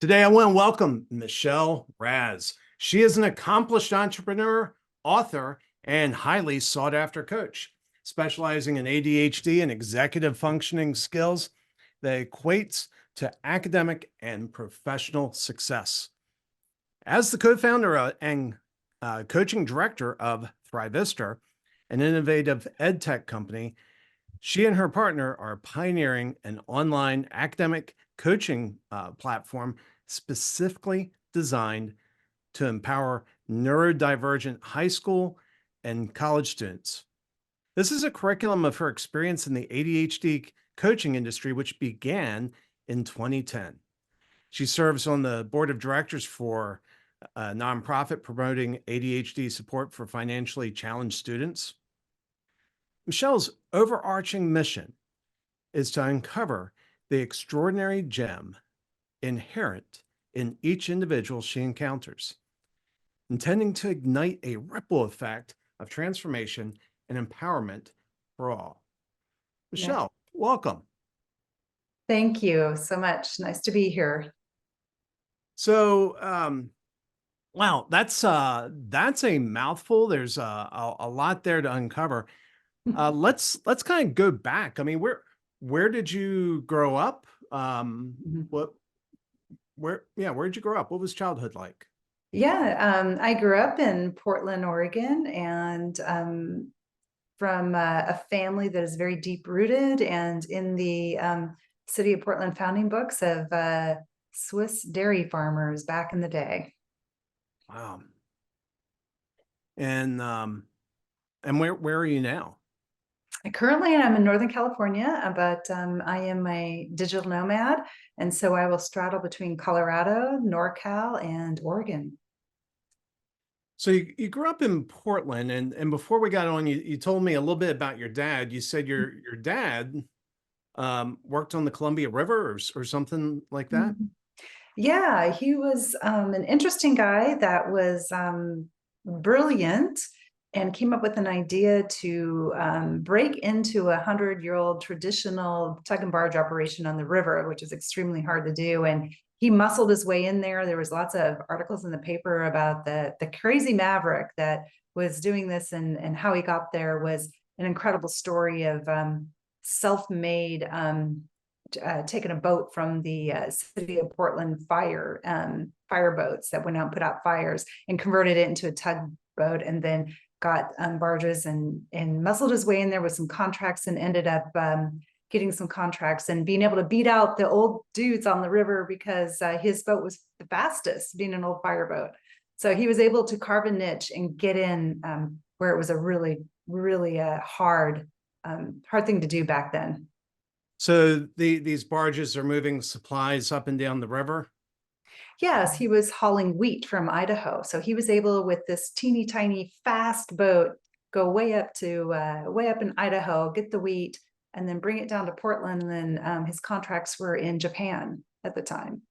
Today, I want to welcome Michelle Raz. She is an accomplished entrepreneur, author, and highly sought after coach, specializing in ADHD and executive functioning skills that equates to academic and professional success. As the co-founder and coaching director of Thrivister, an innovative ed tech company, she and her partner are pioneering an online academic coaching platform specifically designed to empower neurodivergent high school and college students. This is a curriculum of her experience in the ADHD coaching industry, which began in 2010. She serves on the board of directors for a nonprofit promoting ADHD support for financially challenged students. Michelle's overarching mission is to uncover the extraordinary gem inherent in each individual she encounters, intending to ignite a ripple effect of transformation and empowerment for all. Michelle, welcome. Thank you so much. Nice to be here. So, wow, that's a mouthful. There's a lot there to uncover. Let's kind of go back. I mean, where did you grow up? Where'd you grow up? What was childhood like? I grew up in Portland, Oregon, and from a family that is very deep rooted and in the city of Portland founding books of Swiss dairy farmers back in the day. Wow. And where are you now? Currently, I'm in Northern California, but I am a digital nomad, and so I will straddle between Colorado, NorCal, and Oregon. So you grew up in Portland, and before we got on, you told me a little bit about your dad. You said your dad worked on the Columbia River or something like that. Yeah, he was an interesting guy that was brilliant and came up with an idea to break into 100-year-old traditional tug and barge operation on the river, which is extremely hard to do. And he muscled his way in there. There was lots of articles in the paper about the crazy maverick that was doing this, and how he got there was an incredible story of self-made, taking a boat from the city of Portland fire boats that went out and put out fires and converted it into a tugboat, and then got barges and muscled his way in there with some contracts, and ended up getting some contracts and being able to beat out the old dudes on the river because his boat was the fastest, being an old fireboat. So he was able to carve a niche and get in where it was a really, really hard thing to do back then. So these barges are moving supplies up and down the river? Yes, he was hauling wheat from Idaho. So he was able, with this teeny tiny fast boat, go way up in Idaho, get the wheat, and then bring it down to Portland. And then his contracts were in Japan at the time.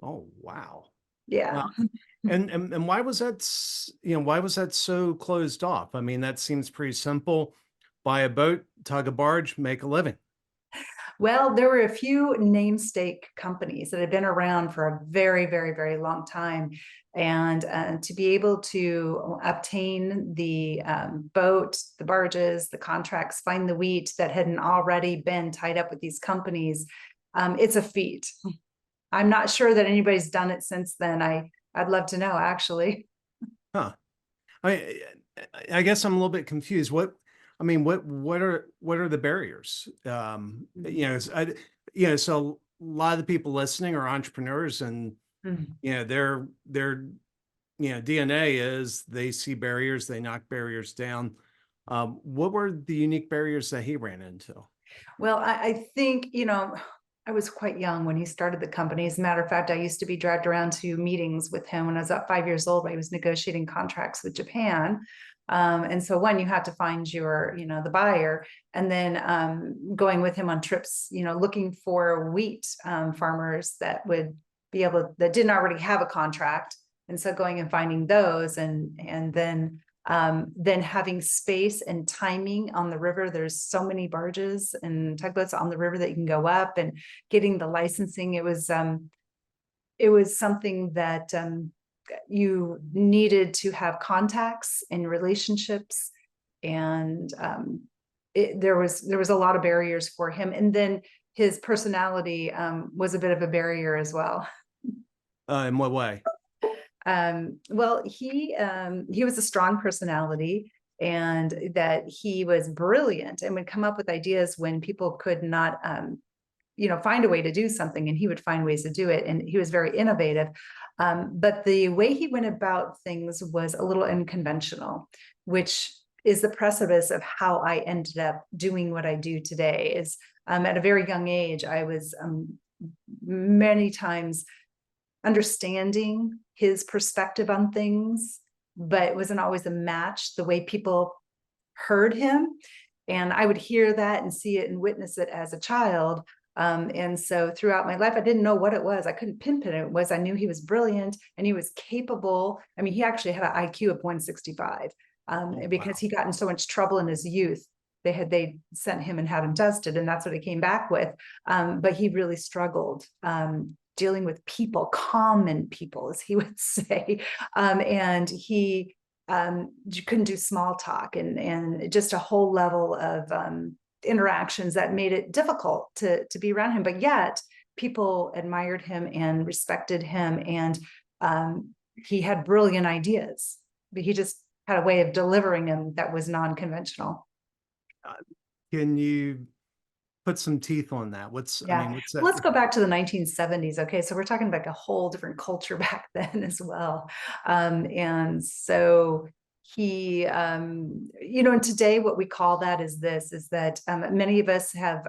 Oh, wow. Yeah. And why was that, why was that so closed off? I mean, that seems pretty simple. Buy a boat, tug a barge, make a living. Well, there were a few namesake companies that had been around for a very, very, very long time. And to be able to obtain the boat, the barges, the contracts, find the wheat that hadn't already been tied up with these companies, it's a feat. I'm not sure that anybody's done it since then. I'd love to know, actually. Huh. I guess I'm a little bit confused. What are the barriers? So a lot of the people listening are entrepreneurs, and their DNA is they see barriers, they knock barriers down. What were the unique barriers that he ran into? Well, I think, I was quite young when he started the company. As a matter of fact, I used to be dragged around to meetings with him when I was about 5 years old. I was negotiating contracts with Japan. And so you have to find the buyer, and then going with him on trips, looking for wheat farmers that didn't already have a contract. And so going and finding those, and then having space and timing on the river. There's so many barges and tugboats on the river that you can go up, and getting the licensing. It was it was something that you needed to have contacts and relationships, and there was a lot of barriers for him. And then his personality was a bit of a barrier as well. In what way? Well, he was a strong personality, and that he was brilliant and would come up with ideas when people could not, find a way to do something, and he would find ways to do it. And he was very innovative. But the way he went about things was a little unconventional, which is the precipice of how I ended up doing what I do today. Is at a very young age, I was many times understanding his perspective on things, but it wasn't always a match the way people heard him. And I would hear that and see it and witness it as a child. And so throughout my life, I didn't know what it was. I couldn't pinpoint it. It was, I knew he was brilliant and he was capable. I mean, he actually had an IQ of 165 because he got in so much trouble in his youth. They sent him and had him tested, and that's what he came back with. But he really struggled dealing with people, common people, as he would say. And he couldn't do small talk, and just a whole level of interactions that made it difficult to be around him. But yet people admired him and respected him, and he had brilliant ideas, but he just had a way of delivering them that was non-conventional. Can you put some teeth on that? What's that? Let's go back to the 1970s. Okay, so we're talking about a whole different culture back then as well. And so he, and today what we call that is that many of us have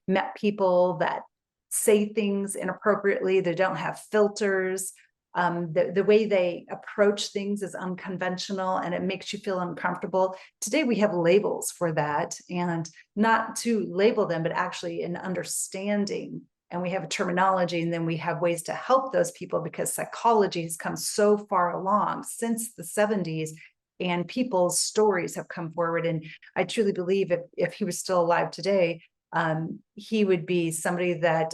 met people that say things inappropriately. They don't have filters. The way they approach things is unconventional, and it makes you feel uncomfortable. Today we have labels for that, and not to label them, but actually an understanding. And we have a terminology, and then we have ways to help those people, because psychology has come so far along since the 70s, and people's stories have come forward. And I truly believe if he was still alive today, he would be somebody that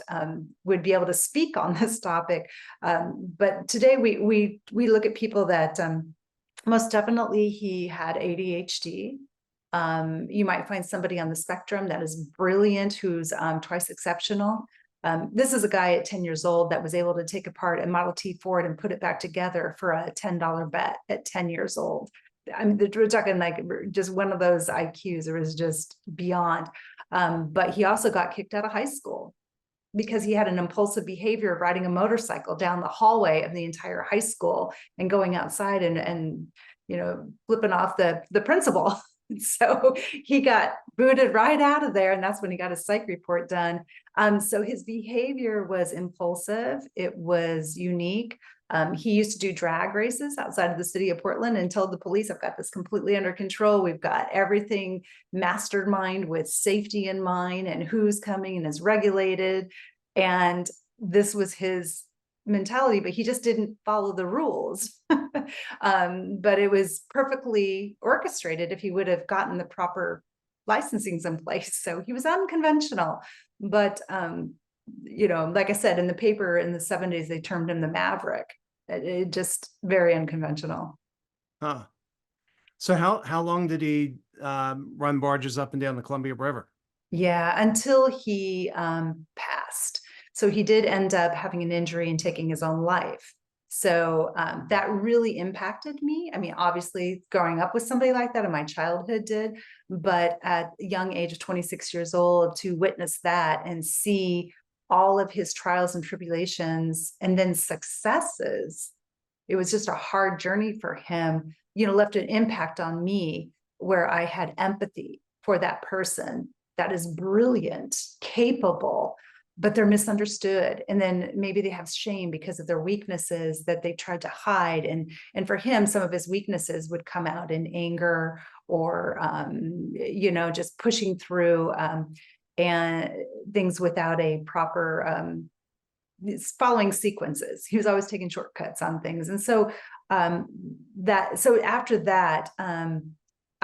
would be able to speak on this topic. But today we look at people that most definitely he had ADHD. You might find somebody on the spectrum that is brilliant, who's twice exceptional. This is a guy at 10 years old that was able to take apart a Model T Ford and put it back together for a $10 bet at 10 years old. I mean, we're talking like just one of those IQs. It was just beyond. But he also got kicked out of high school because he had an impulsive behavior of riding a motorcycle down the hallway of the entire high school and going outside and flipping off the principal. So he got booted right out of there, and that's when he got his psych report done. So his behavior was impulsive. It was unique. He used to do drag races outside of the city of Portland and told the police, I've got this completely under control. We've got everything masterminded with safety in mind and who's coming and is regulated. And this was his mentality, but he just didn't follow the rules. But it was perfectly orchestrated if he would have gotten the proper licensings in place. So he was unconventional, but like I said, in the paper in the 70s, they termed him the Maverick. It just very unconventional. Huh. So how long did he run barges up and down the Columbia River? Yeah, until he passed. So he did end up having an injury and taking his own life. So that really impacted me. I mean, obviously growing up with somebody like that in my childhood did, but at a young age of 26 years old, to witness that and see all of his trials and tribulations and then successes, it was just a hard journey for him, left an impact on me where I had empathy for that person that is brilliant, capable, but they're misunderstood. And then maybe they have shame because of their weaknesses that they tried to hide. And for him, some of his weaknesses would come out in anger or, just pushing through and things without a proper following sequences. He was always taking shortcuts on things. And so after that,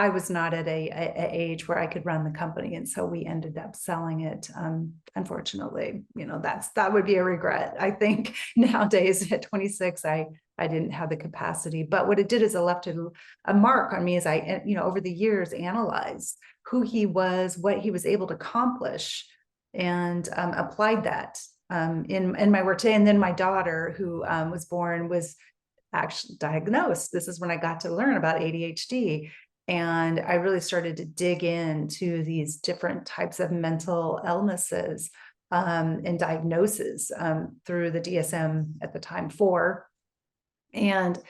I was not at a age where I could run the company. And so we ended up selling it. Unfortunately, that would be a regret. I think nowadays at 26, I didn't have the capacity, but what it did is it left a mark on me as I, over the years, analyzed who he was, what he was able to accomplish, and applied that in my work today. And then my daughter, who was born, was actually diagnosed. This is when I got to learn about ADHD. And I really started to dig into these different types of mental illnesses and diagnoses through the DSM at the time 4. And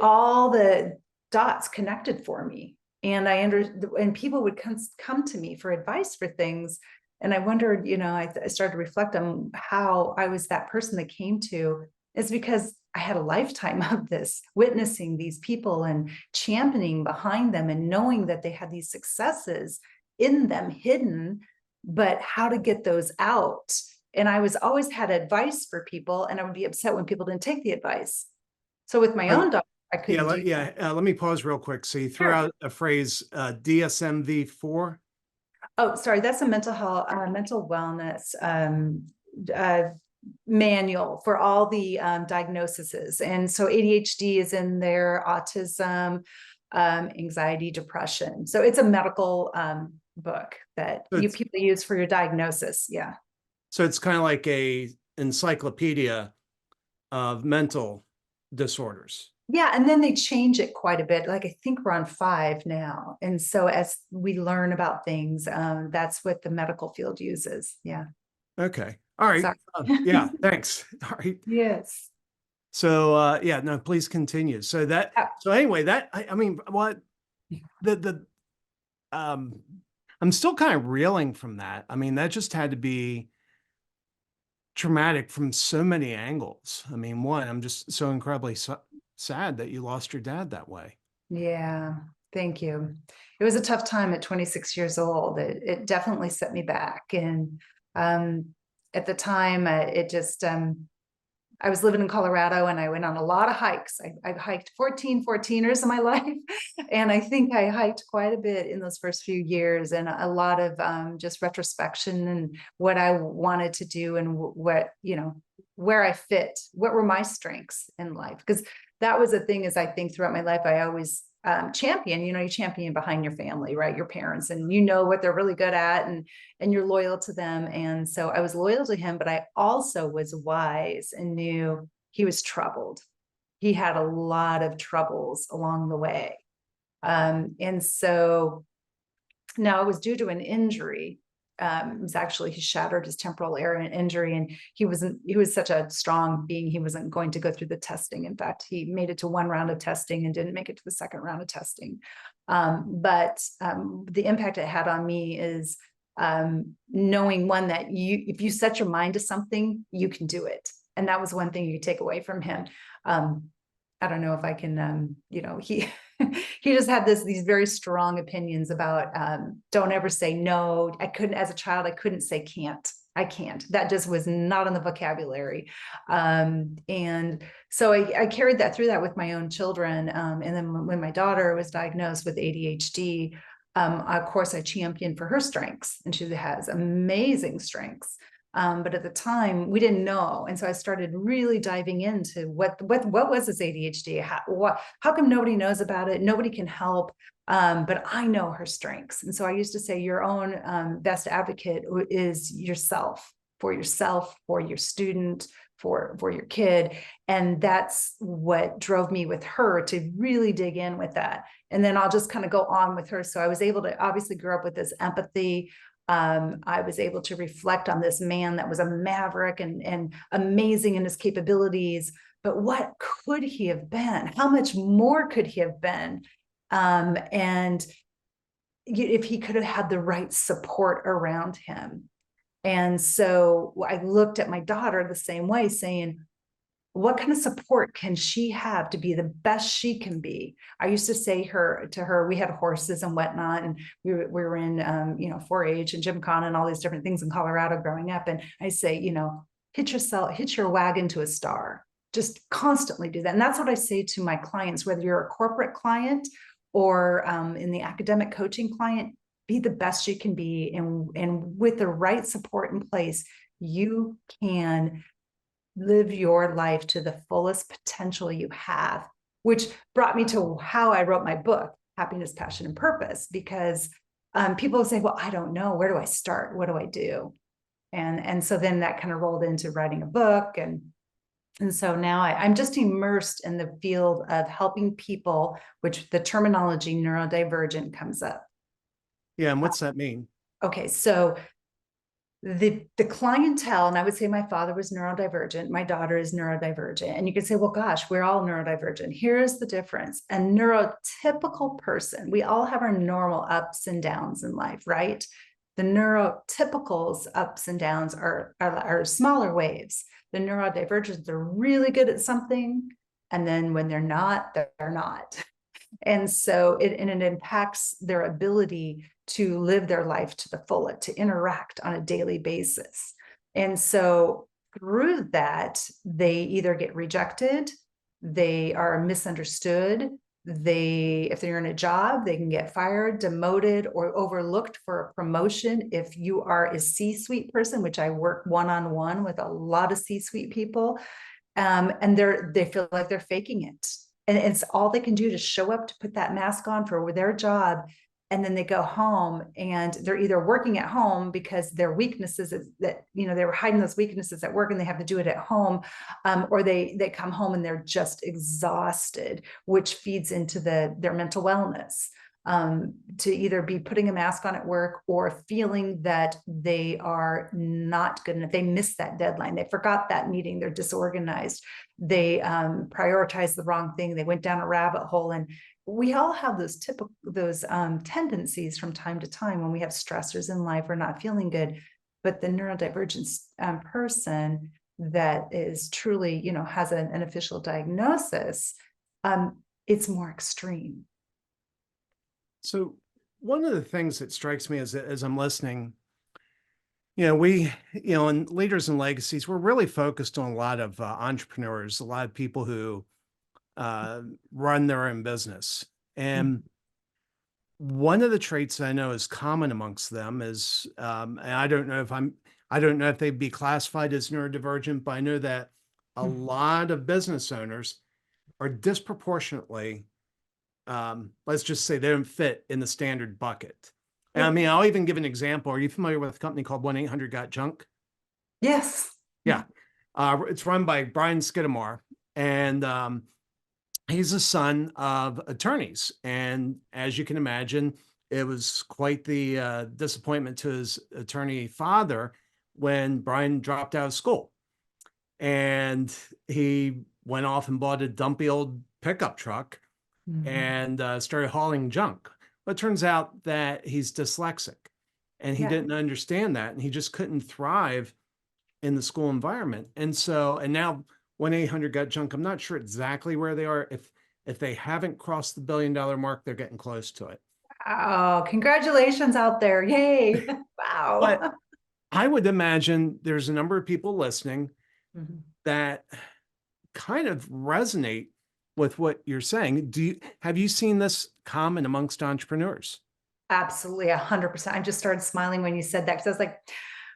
all the dots connected for me. And and people would come to me for advice for things. And I wondered, I started to reflect on how I was that person that came to. It's because I had a lifetime of this, witnessing these people and championing behind them and knowing that they had these successes in them hidden, but how to get those out. And I was always had advice for people, and I would be upset when people didn't take the advice. So with my own daughter, I couldn't do that. Let me pause real quick. So you threw out a phrase, DSMV-4. Oh, sorry, that's a mental health, mental wellness manual for all the diagnoses. And so ADHD is in there, autism, anxiety, depression. So it's a medical book that people use for your diagnosis. Yeah. So it's kind of like a encyclopedia of mental disorders. Yeah, and then they change it quite a bit. Like I think we're on 5 now. And so as we learn about things, that's what the medical field uses. Yeah. Okay. All right. Yeah, thanks. All right. Yes. So yeah, no, please continue. So anyway, I mean, what I'm still kind of reeling from that. I mean, that just had to be traumatic from so many angles. I mean, one, I'm just so incredibly sad that you lost your dad that way. Yeah, thank you. It was a tough time at 26 years old. It definitely set me back. And at the time, I was living in Colorado, and I went on a lot of hikes. I've hiked 14ers in my life. And I think I hiked quite a bit in those first few years, and a lot of just retrospection and what I wanted to do and what, where I fit, what were my strengths in life. Because that was the thing, is I think throughout my life, I always you champion behind your family, right? Your parents, and what they're really good at, and you're loyal to them. And so I was loyal to him, but I also was wise and knew he was troubled. He had a lot of troubles along the way. And so now it was due to an injury. It was actually, he shattered his temporal area injury, and he was such a strong being. He wasn't going to go through the testing. In fact, he made it to 1 round of testing and didn't make it to the 2nd round of testing. But the impact it had on me is knowing, one, that if you set your mind to something, you can do it. And that was one thing you take away from him. I don't know if I can, he just had these very strong opinions about don't ever say no. As a child, I couldn't say can't. I can't. That just was not in the vocabulary. And so I carried that through that with my own children. And then when my daughter was diagnosed with ADHD, of course, I championed for her strengths, and she has amazing strengths. But at the time we didn't know. And so I started really diving into what was this ADHD? How come nobody knows about it? Nobody can help. But I know her strengths. And so I used to say, your own best advocate is yourself, for your student, for your kid. And that's what drove me with her to really dig in with that. And then I'll just kind of go on with her. So I was able to obviously grow up with this empathy. I was able to reflect on this man that was a maverick and amazing in his capabilities, but what could he have been? How much more could he have been? And if he could have had the right support around him. And so I looked at my daughter the same way, saying, what kind of support can she have to be the best she can be? I used to say to her, we had horses and whatnot, and we were in, 4-H and Gymkhana and all these different things in Colorado growing up. And I say, hitch your wagon to a star. Just constantly do that. And that's what I say to my clients, whether you're a corporate client or in the academic coaching client, be the best you can be. And with the right support in place, you can live your life to the fullest potential you have, which brought me to how I wrote my book, Happiness, Passion, and Purpose, because people say, well, I don't know, where do I start? What do I do? And so then that kind of rolled into writing a book. And so now I'm just immersed in the field of helping people, which the terminology neurodivergent comes up. Yeah. And what's that mean? Okay, so the clientele, and I would say my father was neurodivergent, my daughter is neurodivergent, and you could say, well, gosh, we're all neurodivergent. Here's the difference. A neurotypical person, we all have our normal ups and downs in life, right? The neurotypical's ups and downs are smaller waves. The neurodivergents are really good at something, and then when they're not, they're not. And so it impacts their ability to live their life to the fullest, to interact on a daily basis. And so through that, they either get rejected, they are misunderstood, if they're in a job, they can get fired, demoted, or overlooked for a promotion. If you are a C-suite person, which I work one-on-one with a lot of C-suite people, and they feel like they're faking it. And it's all they can do to show up, to put that mask on for their job. And then they go home and they're either working at home because their weaknesses is that, they were hiding those weaknesses at work and they have to do it at home. Or they come home and they're just exhausted, which feeds into their mental wellness. To either be putting a mask on at work or feeling that they are not good enough. They missed that deadline. They forgot that meeting. They're disorganized. They prioritized the wrong thing. They went down a rabbit hole. And we all have those tendencies from time to time when we have stressors in life or not feeling good. But the neurodivergent person that is truly, has an official diagnosis, it's more extreme. So one of the things that strikes me as I'm listening, we, in Leaders and Legacies, we're really focused on a lot of entrepreneurs, a lot of people who run their own business. And one of the traits I know is common amongst them is, and I don't know if they'd be classified as neurodivergent, but I know that a lot of business owners are disproportionately, let's just say they don't fit in the standard bucket. And I mean, I'll even give an example. Are you familiar with a company called 1-800-GOT-JUNK? Yes. Yeah. It's run by Brian Skidmore, and he's the son of attorneys. And as you can imagine, it was quite the disappointment to his attorney father when Brian dropped out of school. And he went off and bought a dumpy old pickup truck and started hauling junk. But it turns out that he's dyslexic and he didn't understand that. And he just couldn't thrive in the school environment. And now 1-800-GOT-JUNK, I'm not sure exactly where they are. If they haven't crossed the $1 billion mark, they're getting close to it. Oh, congratulations out there. Yay. Wow. But I would imagine there's a number of people listening that kind of resonate with what you're saying. Have you seen this common amongst entrepreneurs? Absolutely, 100%. I just started smiling when you said that because I was like,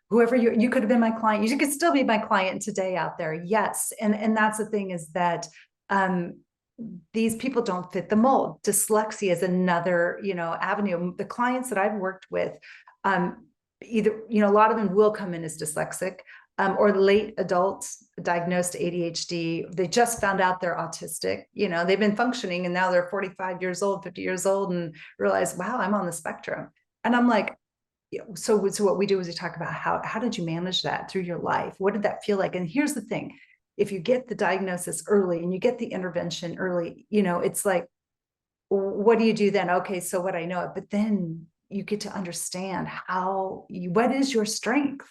whoever you could have been my client, you could still be my client today out there. Yes. And that's the thing, is that these people don't fit the mold. Dyslexia is another, avenue. The clients that I've worked with, either, a lot of them will come in as dyslexic, or late adults diagnosed ADHD. They just found out they're autistic. They've been functioning and now they're 45 years old, 50 years old, and realize, wow, I'm on the spectrum. And I'm like, so what we do is we talk about how did you manage that through your life? What did that feel like? And here's the thing. If you get the diagnosis early and you get the intervention early, it's like, what do you do then? Okay, so what I know, but then you get to understand what is your strength?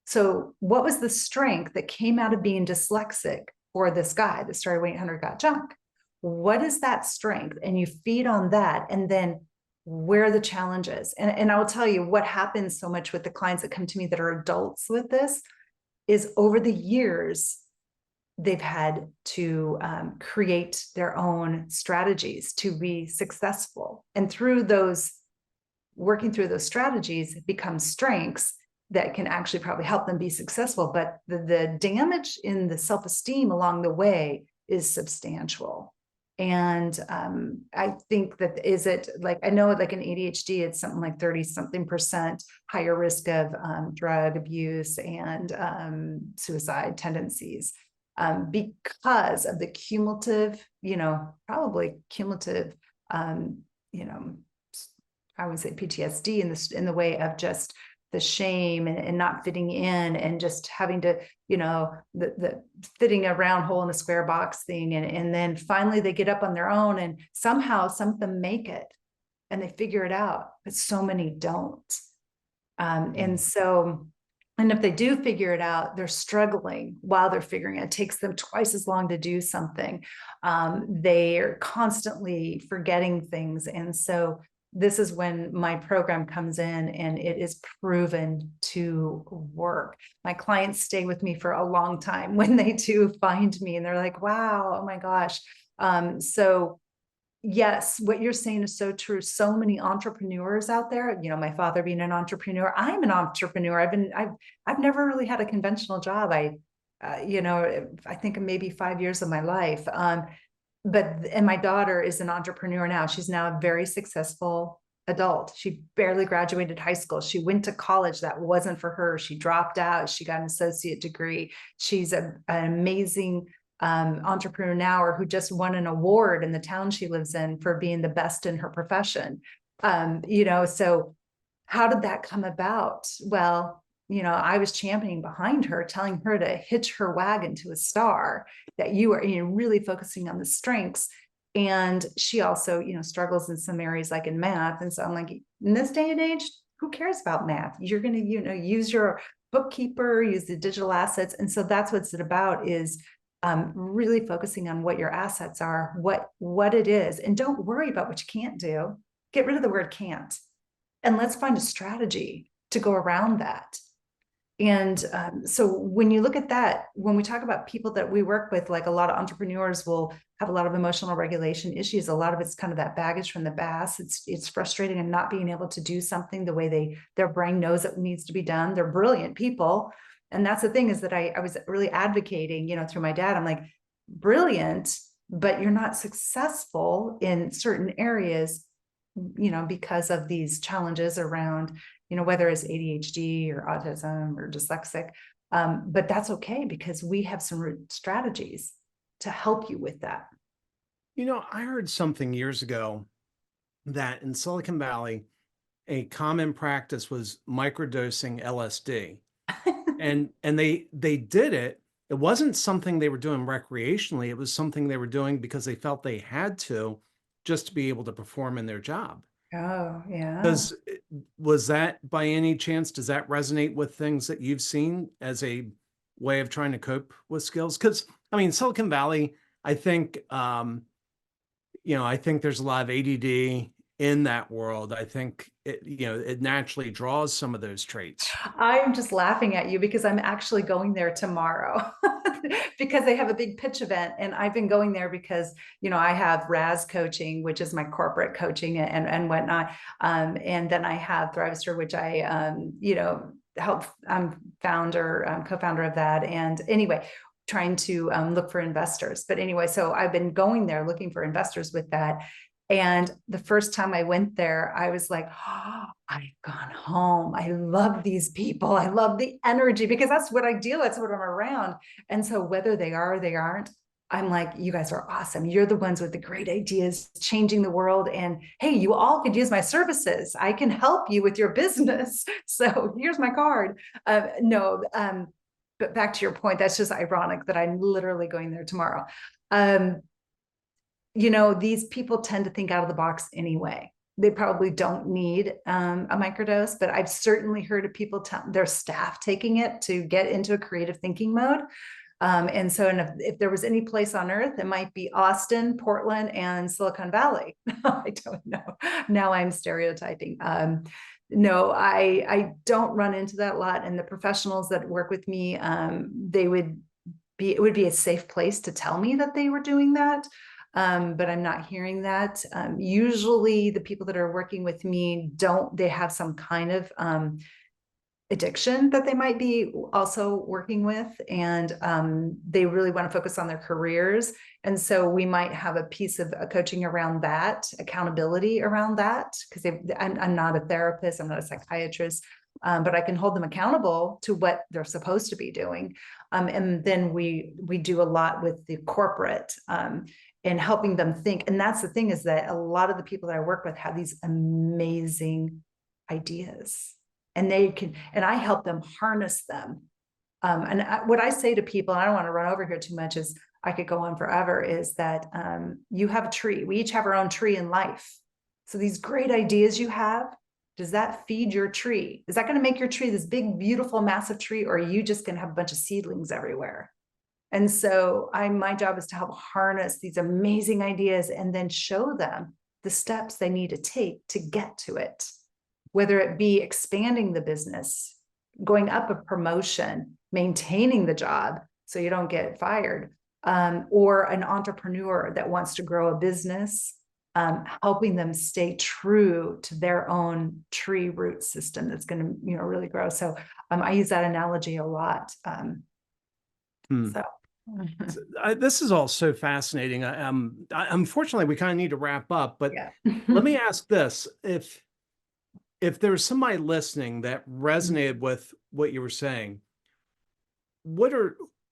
So what was the strength that came out of being dyslexic for this guy that started 1-800-GOT-JUNK? What is that strength? And you feed on that. And then where are the challenges? And I will tell you what happens so much with the clients that come to me that are adults with this is over the years, they've had to create their own strategies to be successful. And through those, working through those strategies, become strengths that can actually probably help them be successful. But the damage in the self-esteem along the way is substantial. And I think that, is it like, I know like in ADHD, it's something like 30-something% higher risk of drug abuse and suicide tendencies because of the cumulative, probably cumulative, I would say PTSD in the way of just the shame and not fitting in and just having to, the fitting a round hole in a square box thing. And then finally they get up on their own and somehow some of them make it and they figure it out, but so many don't. And if they do figure it out, they're struggling while they're figuring it. It takes them twice as long to do something. They are constantly forgetting things. And so this is when my program comes in and it is proven to work. My clients stay with me for a long time when they do find me and they're like, wow, oh my gosh. So yes, what you're saying is so true. So many entrepreneurs out there, my father being an entrepreneur, I'm an entrepreneur. I've never really had a conventional job. I think maybe 5 years of my life. And my daughter is an entrepreneur now. She's now a very successful adult. She barely graduated high school. She went to college. That wasn't for her. She dropped out. She got an associate degree. She's an amazing entrepreneur now, or who just won an award in the town she lives in for being the best in her profession. So how did that come about? Well, I was championing behind her, telling her to hitch her wagon to a star, that you are really focusing on the strengths. And she also, struggles in some areas like in math. And so I'm like, in this day and age, who cares about math? You're going to, use your bookkeeper, use the digital assets. And so that's what's it about, is really focusing on what your assets are, what it is. And don't worry about what you can't do. Get rid of the word can't. And let's find a strategy to go around that. And so when you look at that, when we talk about people that we work with, like a lot of entrepreneurs will have a lot of emotional regulation issues. A lot of it's kind of that baggage from the past. It's frustrating and not being able to do something the way their brain knows it needs to be done. They're brilliant people. And that's the thing, is that I was really advocating, through my dad. I'm like, brilliant, but you're not successful in certain areas, because of these challenges around, whether it's ADHD or autism or dyslexic. But that's okay, because we have some strategies to help you with that. I heard something years ago that in Silicon Valley, a common practice was microdosing LSD. and they did it. It wasn't something they were doing recreationally. It was something they were doing because they felt they had to, just to be able to perform in their job. Oh, yeah. Was that, by any chance, does that resonate with things that you've seen as a way of trying to cope with skills? Because Silicon Valley, I think, I think there's a lot of ADD in that world. I think it naturally draws some of those traits. I'm just laughing at you because I'm actually going there tomorrow because they have a big pitch event, and I've been going there because, I have RAS coaching, which is my corporate coaching and whatnot. And then I have Thrivister, which I, help, I'm co-founder of that. And anyway, trying to look for investors. But anyway, so I've been going there looking for investors with that. And the first time I went there, I was like, oh, I've gone home. I love these people. I love the energy, because that's what I do. That's what I'm around. And so whether they are or they aren't, I'm like, you guys are awesome. You're the ones with the great ideas, changing the world. And hey, you all could use my services. I can help you with your business. So here's my card. But back to your point, that's just ironic that I'm literally going there tomorrow. These people tend to think out of the box anyway. They probably don't need a microdose, but I've certainly heard of people tell their staff taking it to get into a creative thinking mode. And if there was any place on earth, it might be Austin, Portland, and Silicon Valley. I don't know. Now I'm stereotyping. No, I don't run into that a lot. And the professionals that work with me, they would it would be a safe place to tell me that they were doing that. But I'm not hearing that. Usually the people that are working with me they have some kind of addiction that they might be also working with, and they really want to focus on their careers. And so we might have a piece of coaching around that, accountability around that, because I'm not a therapist, I'm not a psychiatrist, but I can hold them accountable to what they're supposed to be doing. And then we do a lot with the corporate and helping them think. And that's the thing, is that a lot of the people that I work with have these amazing ideas, and I help them harness them. What I say to people, and I don't want to run over here too much, is I could go on forever, is that you have a tree. We each have our own tree in life. So these great ideas you have, does that feed your tree? Is that going to make your tree this big, beautiful, massive tree, or are you just going to have a bunch of seedlings everywhere? And so my job is to help harness these amazing ideas and then show them the steps they need to take to get to it. Whether it be expanding the business, going up a promotion, maintaining the job so you don't get fired, or an entrepreneur that wants to grow a business, helping them stay true to their own tree root system that's going to, really grow. So I use that analogy a lot. So. This is all so fascinating. Unfortunately, we kind of need to wrap up, but Yeah. let me ask this. If there's somebody listening that resonated with what you were saying, what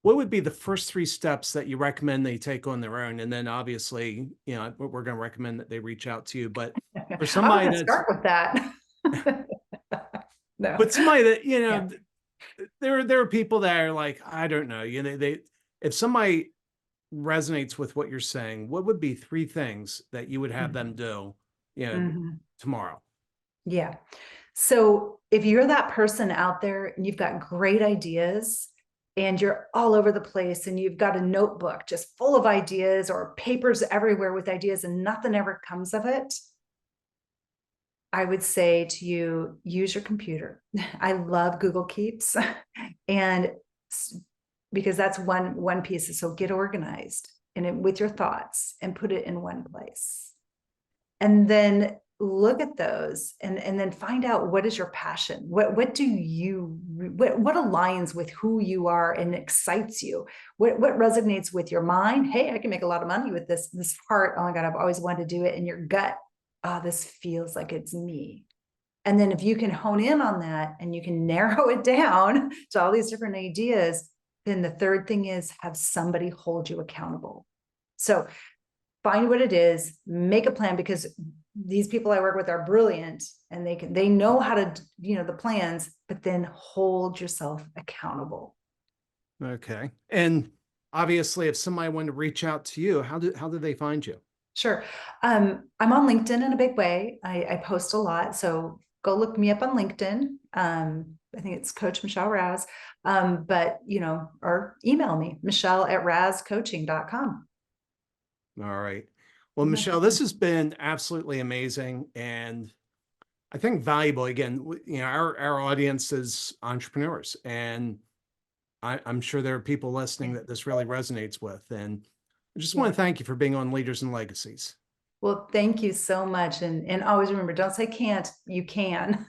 would be the first 3 steps that you recommend they take on their own? And then obviously, we're going to recommend that they reach out to you, but for somebody that's start with that. No. But somebody that, there are people that are like, I don't know, if somebody resonates with what you're saying, what would be 3 things that you would have them do, tomorrow? Yeah. So if you're that person out there and you've got great ideas and you're all over the place and you've got a notebook just full of ideas or papers everywhere with ideas and nothing ever comes of it, I would say to you, use your computer. I love Google Keeps, and because that's one piece. So get organized with your thoughts and put it in one place. And then look at those and then find out, what is your passion? What aligns with who you are and excites you? What resonates with your mind? Hey, I can make a lot of money with this heart. Oh my God, I've always wanted to do it. And your gut, this feels like it's me. And then if you can hone in on that and you can narrow it down to all these different ideas, then the third thing is have somebody hold you accountable. So find what it is, make a plan, because these people I work with are brilliant and they know how to, the plans, but then hold yourself accountable. Okay. And obviously, if somebody wanted to reach out to you, how do they find you? Sure. I'm on LinkedIn in a big way. I post a lot. So go look me up on LinkedIn. I think it's Coach Michelle Raz. But, or email me, michelle@razcoaching.com. All right. Well, Michelle, this has been absolutely amazing. And I think valuable. Again, our audience is entrepreneurs, and I'm sure there are people listening that this really resonates with. And I just want to thank you for being on Leaders and Legacies. Well, thank you so much. And always remember, don't say can't, you can.